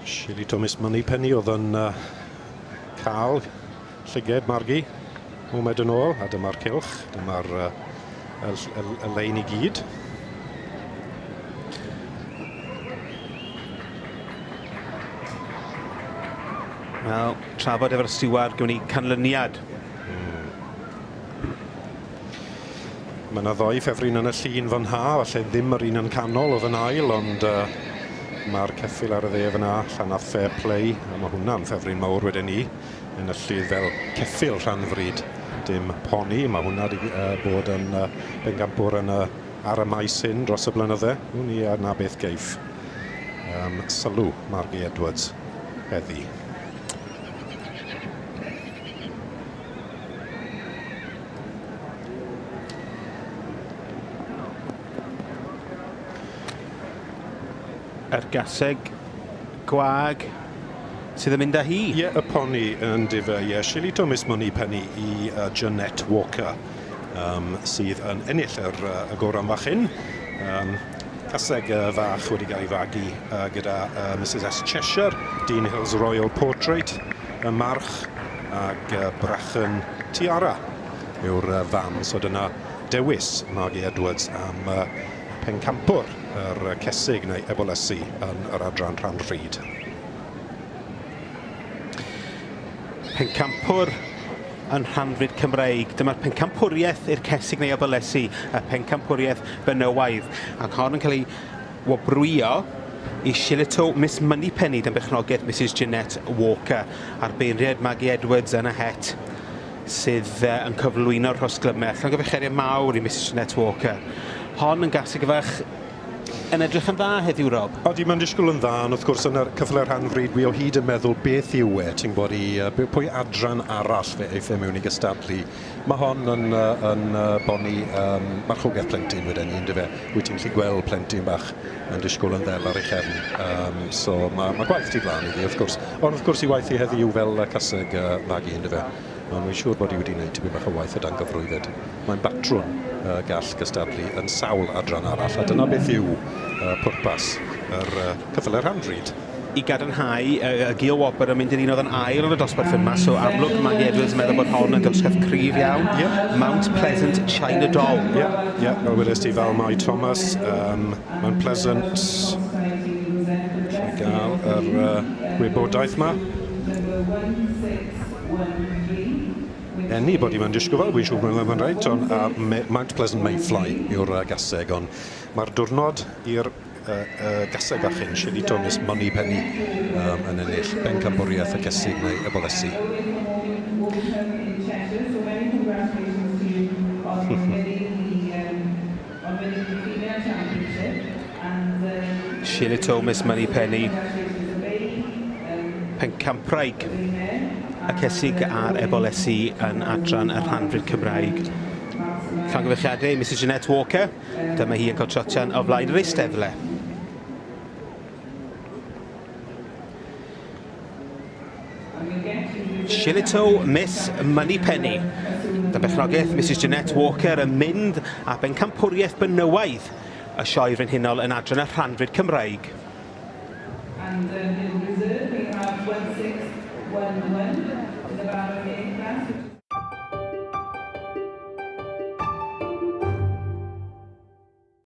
Shili Thomas Moneypenny oedd yn cael llyged margu Mohamed yn ôl, a dyma'r cylch, dyma'r y lein i gyd. Wel, trafod efo'r stiward gwn i canlyniad. Mae yna ddoi ffefryn yn y llun fan ha, falle ddim yr un yn canol oedd yn ail, ond mae'r ceffil ar y dde fyna, llanaf fair play, a mae hwnna'n ffefryn mawr wedyn ni, yn y llydd fel ceffil Rhanfrid, dim poni. Mae hwnna wedi bod yn bencampwr yn ar y maes hyn dros y blynydde. Hwn i na beth geiff sylw Margie Edwards heddi. Yr gaseg gwag sydd yn mynd â hi. Ie, y poni yn difer, ie. Shili Thomas Moneypenny i Jeanette Walker, sydd yn ennill y goron fach hyn. Caseg fach wedi cael ei fagu gyda Mrs S Cheshire, Dean Hill's Royal Portrait, y march, ag Brachan Tiara yw'r fam. So dyna dewis Margie Edwards am pencampwr yr cesig neu ebolysu yn yr adran Rhanfrid. Pencampwr yn Rhanfrid Cymreig. Dyma'r pencampwriaeth i'r cesig neu ebolysu, y pencampwriaeth benywaidd. Ac hon yn cael ei wobrwyo i Shillito Miss Moneypenny yn bechnogaeth Mrs Jeanette Walker a'r beirniad Margie Edwards yn y het sydd yn cyflwyno'r rhosglymau. Llongyfecheriad mawr i Mrs Jeanette Walker. Hon yn gasig fach yn edrych yn dda heddiw, Rob. Odi, mae'n disgwyl yn dda, ond wrth gwrs yn y cyfle'r Rhanfrid, wi o hyd yn meddwl beth yw ti'n gwybod pwy adran arall fe mewn i gystadlu. Mae hon yn boni marchogaeth plentyn wedyn ni, ynddo fe. Wyt ti'n gallu gweld plentyn bach yn disgwyl yn ddel ar ei chefn. So mae gwaith ti flaen iddi, wrth gwrs. Ond wrth gwrs i waith i heddiw fel caseg fagu, ynddo fe. Ond wy'n siŵr bod i wedi gwneud tipyn bach o waith o dan gyfrwyddyd. Mae'n batrwn gall gystadlu yn sawl adran arall, a dyna beth yw pwrpas yr cyfle'r Rhanfrid. I gadarnhau, y Gil Wobber yn mynd i'n un oedd yn ail yn y dosbarth yma, so amlwg Margie Edwards yn meddwl bod hon yn dosbarth cryf iawn. Mount Pleasant China Doll. Fel wedys ti fel Mai Thomas, Mount Pleasant, lle gael yr wybodaeth yma. Enni bod i'n disgwyl fel, wy'n siŵr bod i'n rhaid, ond Mount Pleasant Mayfly yw'r gaseg, ond mae'r diwrnod i'r gaseg ach hyn, Shili Thomas Moneypenny yn ennill bencampwriaeth y cesig neu ebolysu. Shili Thomas Moneypenny, pencampwraig y cesig a'r ebolysu yn adran y Rhanfrid Cymreig. Llongyfechiadau Mrs Jeanette Walker, dyma hi yn cael trotian o flaen yr eistedle. Shillito Miss Moneypenny. Dyma bechnogaeth Mrs Jeanette Walker yn mynd a bencampwriaeth benywaidd y sioe frenhinol yn adran y Rhanfrid Cymreig. And in reserve we have 1611 in the barrel.